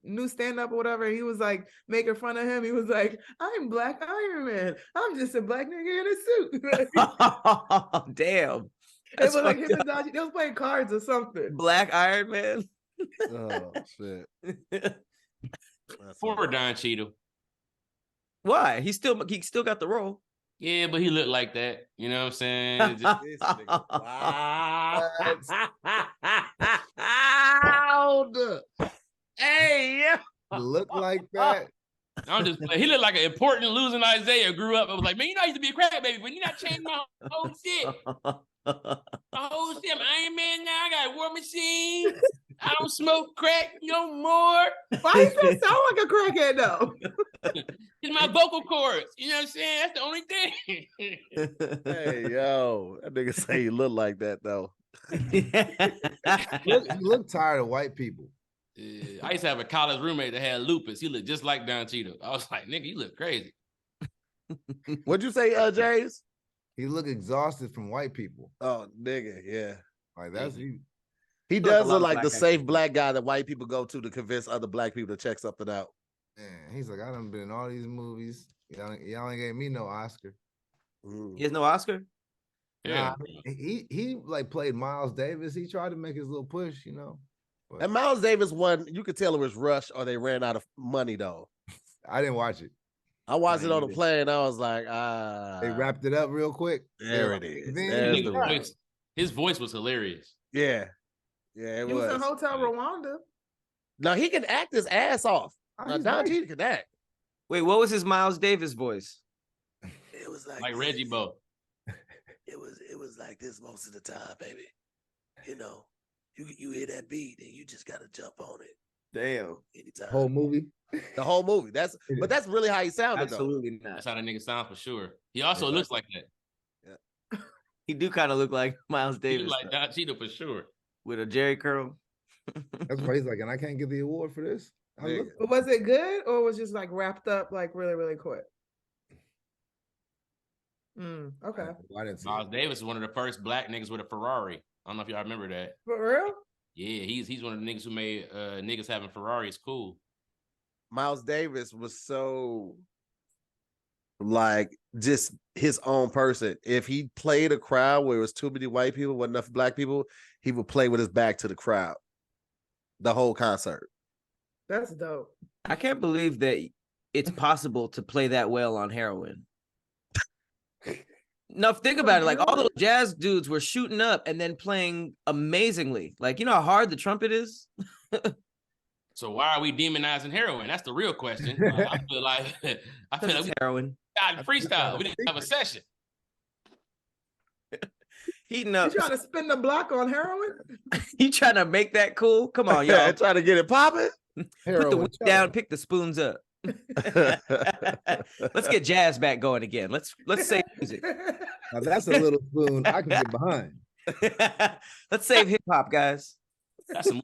new stand-up or whatever, he was like making fun of him. He was like, I'm Black Iron Man. I'm just a black nigga in a suit. Damn. It was like him and Dodgy. They was playing cards or something. Black Iron Man. Oh shit. Poor Don Cheadle. Why? He still got the role. Yeah, but he looked like that. You know what I'm saying? It's just- This nigga wild. Hey, yeah. look like that. I'm just playing. He looked like an important losing Isaiah grew up and was like, man, you know I used to be a crack baby, but you not changing my whole shit. My whole shit. I'm Iron Man now. I got a War Machine. I don't smoke crack no more. Why does that sound like a crackhead though? It's my vocal cords. You know what I'm saying? That's the only thing. Hey, yo. That nigga say he look like that though. You look tired of white people. I used to have a college roommate that had lupus. He looked just like Don Cheadle. I was like, nigga, you look crazy. What'd you say, James? He look exhausted from white people. Oh, nigga, yeah. Like that's Mhm. He Look, a does lot look of like black the guys safe do. black guy that white people go to convince other black people to check something out. man. He's like, I done been in all these movies. Y'all ain't gave me no Oscar. Mm. He has no Oscar. Yeah. Nah, he like played Miles Davis. He tried to make his little push, you know. But And Miles Davis won. You could tell it was rushed or they ran out of money though. I didn't watch it. I watched it on the plane. I was like, They wrapped it up real quick. There it is. There's the voice. His voice was hilarious. Yeah. Yeah, it He was in Hotel Rwanda. No, he can act his ass off. Don G can act. Wait, what was his Miles Davis voice? It was like Reggie Bo. It was like this most of the time, baby. You know, you hear that beat and you just gotta jump on it. Damn. Anytime. Whole movie. The whole movie. That's really how he sounded. Absolutely though. not. That's how that nigga sound for sure. He also looks like that. Yeah. He do kind of look like Miles Davis. He look like Don Cheadle for sure. With a Jerry curl. That's why he's like, and I can't get the award for this. But was it good or was it just like wrapped up like really, really quick? Okay. Miles Davis is one of the first black niggas with a Ferrari. I don't know if y'all remember that. For real? Yeah, he's one of the niggas who made niggas having Ferraris cool. Miles Davis was so like just his own person. If he played a crowd where it was too many white people, wasn't enough black people, he would play with his back to the crowd the whole concert. That's dope. I can't believe that it's possible to play that well on heroin. No, think about it. Like all those jazz dudes were shooting up and then playing amazingly. Like, you know how hard the trumpet is? So why are we demonizing heroin? That's the real question. I feel like we heroin. got freestyle. We didn't have a session. Heating up. You trying to spin the block on heroin? You trying to make that cool? Come on, y'all. Trying to get it popping. Put the weed down, pick the spoons up. Let's get jazz back going again. Let's save music. Now that's a little spoon I can get behind. Let's save hip hop, guys. That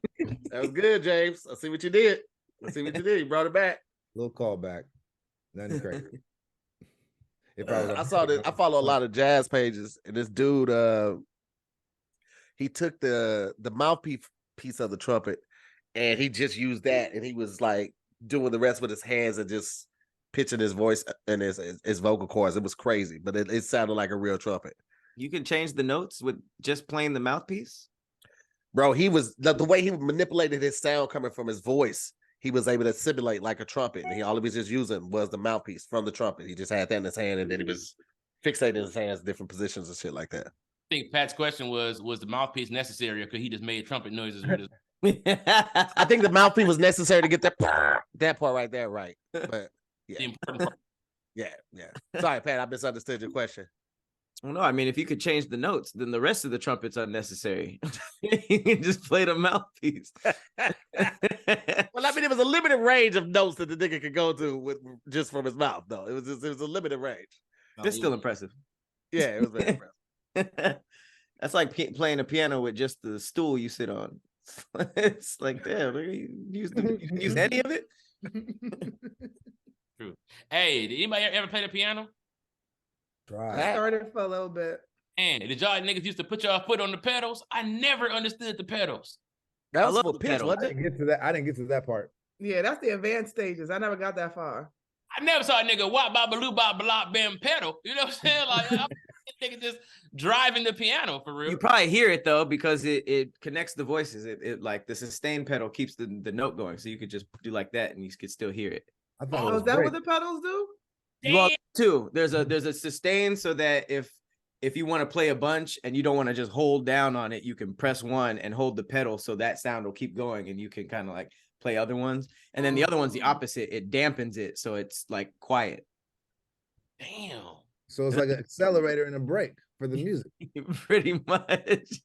was good, James. I see what you did. You brought it back. Little callback. Nothing crazy. I saw this. I follow a lot of jazz pages, and this dude, he took the mouthpiece of the trumpet, and he just used that, and he was like doing the rest with his hands and just pitching his voice and his vocal cords. It was crazy, but it sounded like a real trumpet. You can change the notes with just playing the mouthpiece? Bro, he was the way he manipulated his sound coming from his voice. He was able to simulate like a trumpet, and all he was just using was the mouthpiece from the trumpet. He just had that in his hand, and then he was fixating his hands in different positions and shit like that. I think Pat's question was the mouthpiece necessary, or could he just made trumpet noises with his? I think the mouthpiece was necessary to get that part right there right. But yeah, the important part. Yeah. Sorry, Pat, I misunderstood your question. Well, no, I mean, if you could change the notes, then the rest of the trumpet's unnecessary. You can just play the mouthpiece. Well, I mean, it was a limited range of notes that the nigga could go to just from his mouth, though. It was a limited range. It's still impressive. Yeah, it was very impressive. That's like playing a piano with just the stool you sit on. It's like, damn, you use any of it? True. Hey, did anybody ever play the piano? I started for a little bit. And did y'all niggas used to put y'all foot on the pedals? I never understood the pedals. That was for pitch, wasn't it? I didn't get to that part. Yeah, that's the advanced stages. I never got that far. I never saw a nigga wop ba baloo ba blah bam pedal. You know what I'm saying? Like I'm nigga just driving the piano for real. You probably hear it though because it connects the voices. It like the sustain pedal keeps the note going, so you could just do like that and you could still hear it. I thought is that what the pedals do? Well, too. There's a sustain so that if you want to play a bunch and you don't want to just hold down on it, you can press one and hold the pedal so that sound will keep going and you can kind of like play other ones. And then the other one's the opposite. It dampens it so it's like quiet. Damn. So it's like an accelerator and a brake for the music. Pretty much.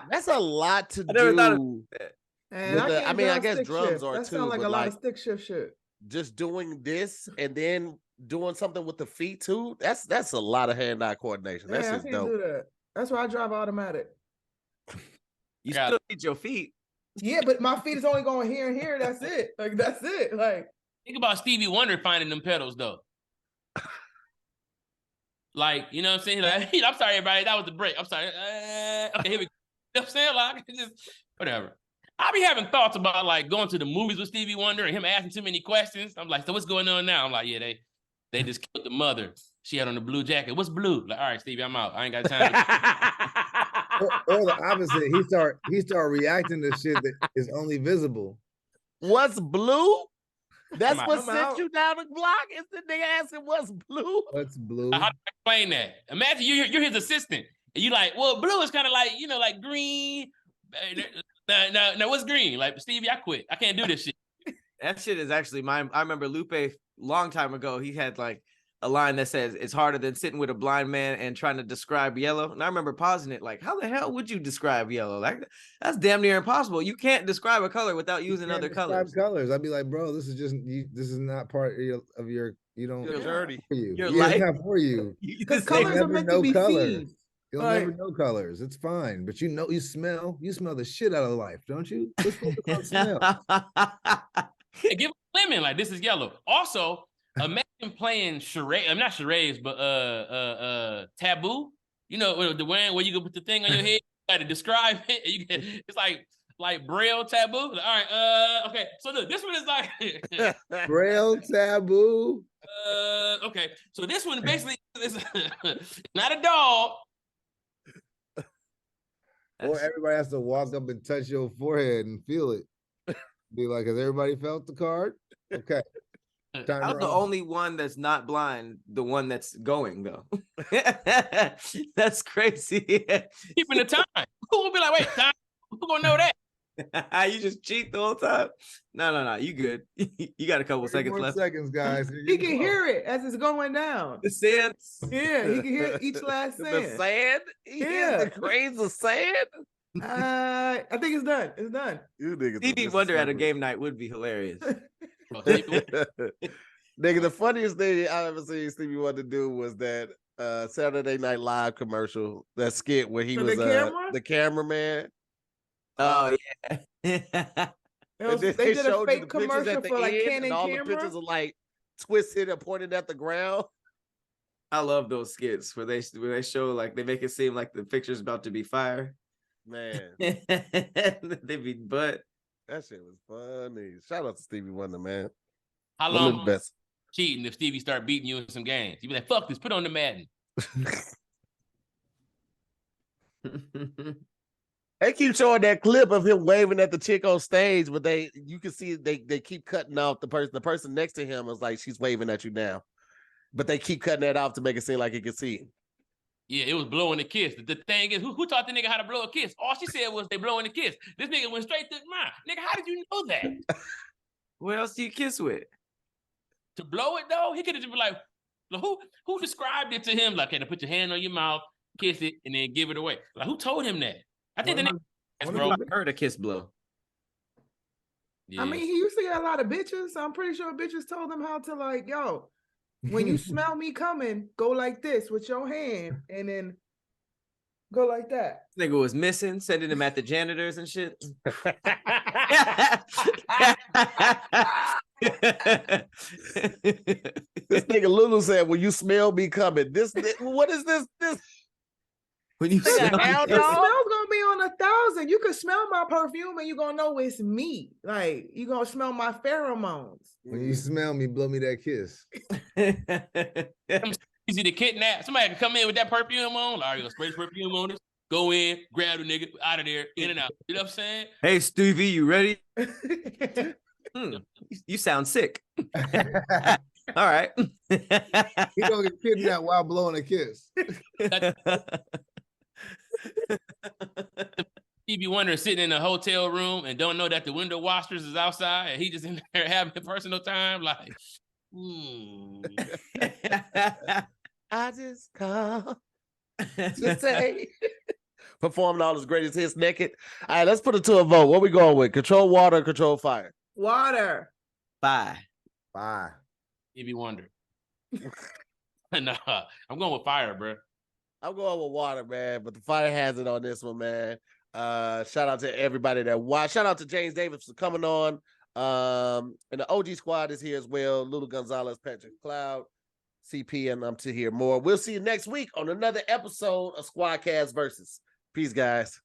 That's a lot to do. Never thought of that. And I guess drums shift. are that too. Sound like a lot of stick shift shit. Just doing this and then doing something with the feet too. That's a lot of hand-eye coordination. That's just dope. Do that. That's why I drive automatic. You still need your feet. Yeah, but my feet is only going here and here. That's it. Like that's it. Like think about Stevie Wonder finding them pedals though. Like, you know what I'm saying? Like, I'm sorry, everybody. That was the break. I'm sorry. Okay, here we go. You know what I'm saying? Like, just whatever. I be having thoughts about like going to the movies with Stevie Wonder and him asking too many questions. I'm like, so what's going on now? I'm like, yeah, they just killed the mother. She had on the blue jacket. What's blue? Like, all right, Stevie, I'm out. I ain't got time. or the opposite. He start reacting to shit that is only visible. What's blue? That's what sent you down the block. Is the nigga asking what's blue? What's blue? How do I explain that? Imagine you're his assistant, and you like, well, blue is kind of like, like green. Now, what's green? Like, Stevie, I quit. I can't do this shit. That shit is actually mine. I remember Lupe long time ago. He had like a line that says, "It's harder than sitting with a blind man and trying to describe yellow." And I remember pausing it, like, how the hell would you describe yellow? Like, that's damn near impossible. You can't describe a color without using other colors. I'd be like, bro, this is just this is not part of your. You don't. Your journey. Your life. It's not for you. Because colors are meant to be seen. You'll never know colors. It's fine, but you smell the shit out of life, don't you? Let's focus on smell. Hey, give a lemon, like, this is yellow. Also, imagine playing charades. I'm not charades, but taboo. The one where you can put the thing on your head, you got to describe it. It's like Braille taboo. All right, okay. So look, this one is like Braille taboo. Okay. So this one basically is not a dog. Or everybody has to walk up and touch your forehead and feel it. Be like, has everybody felt the card? Okay. I'm the only one that's not blind, the one that's going, though. That's crazy. Keeping the time. Who will be like, wait, time? Who gonna know that? You just cheat the whole time? No. You good. You got a couple seconds left. Seconds, guys. He can hear it as it's going down. The sand? Yeah, he can hear each last sand. The sand? Yeah. The grains of sand? I think it's done. It's done. You niggas Stevie Wonder at a game night would be hilarious. Nigga, the funniest thing I ever seen Stevie Wonder do was that Saturday Night Live commercial, that skit where he was the cameraman. Oh yeah. They did a fake commercial for like Canon all camera. the pictures are like twisted and pointed at the ground. I love those skits where they show, like, they make it seem like the picture's about to be fire. Man. They be butt. That shit was funny. Shout out to Stevie Wonder, man. How long best cheating if Stevie start beating you in some games? You be like, fuck this, put on the Madden. They keep showing that clip of him waving at the chick on stage, but you can see they keep cutting off the person. The person next to him is like, she's waving at you now. But they keep cutting that off to make it seem like he can see. Yeah, it was blowing a kiss. The thing is, who taught the nigga how to blow a kiss? All she said was they blowing a kiss. This nigga went straight to mine. Nigga, how did you know that? What else do you kiss with? To blow it though, he could have just been like, who described it to him? Like, okay, to put your hand on your mouth, kiss it, and then give it away. Like, who told him that? I think the nigga heard a kiss blow. Yeah. I mean, he used to get a lot of bitches, so I'm pretty sure bitches told him how to, like, yo, when you smell me coming, go like this with your hand, and then go like that. This nigga was missing, sending him at the janitors and shit. This nigga Lulu said, "When you smell me coming, what is this? When you smell the smell's gonna be on 1,000. You can smell my perfume and you're gonna know it's me. Like, you're gonna smell my pheromones. When you smell me, blow me that kiss. Easy to kidnap. Somebody can come in with that perfume on. All right, you spray perfume on this. Go in, grab the nigga out of there, in and out. You know what I'm saying? Hey, Stevie, you ready? You sound sick. All right. He gonna get kidnapped while blowing a kiss. Stevie Wonder sitting in a hotel room and don't know that the window washers is outside, and he just in there having personal time. Like, I just call to say, performing all his greatest hits naked. All right, let's put it to a vote. What we going with? Control water, control fire? Water. Bye. Stevie Wonder. Nah, I'm going with fire, bro. I'm going with water, man, but the fire has it on this one, man. Shout out to everybody that watched. Shout out to James Davis for coming on. And the OG squad is here as well. Lulu Gonzalez, Patrick Cloud, CP, and I'm to hear more. We'll see you next week on another episode of SquADcast Versus. Peace, guys.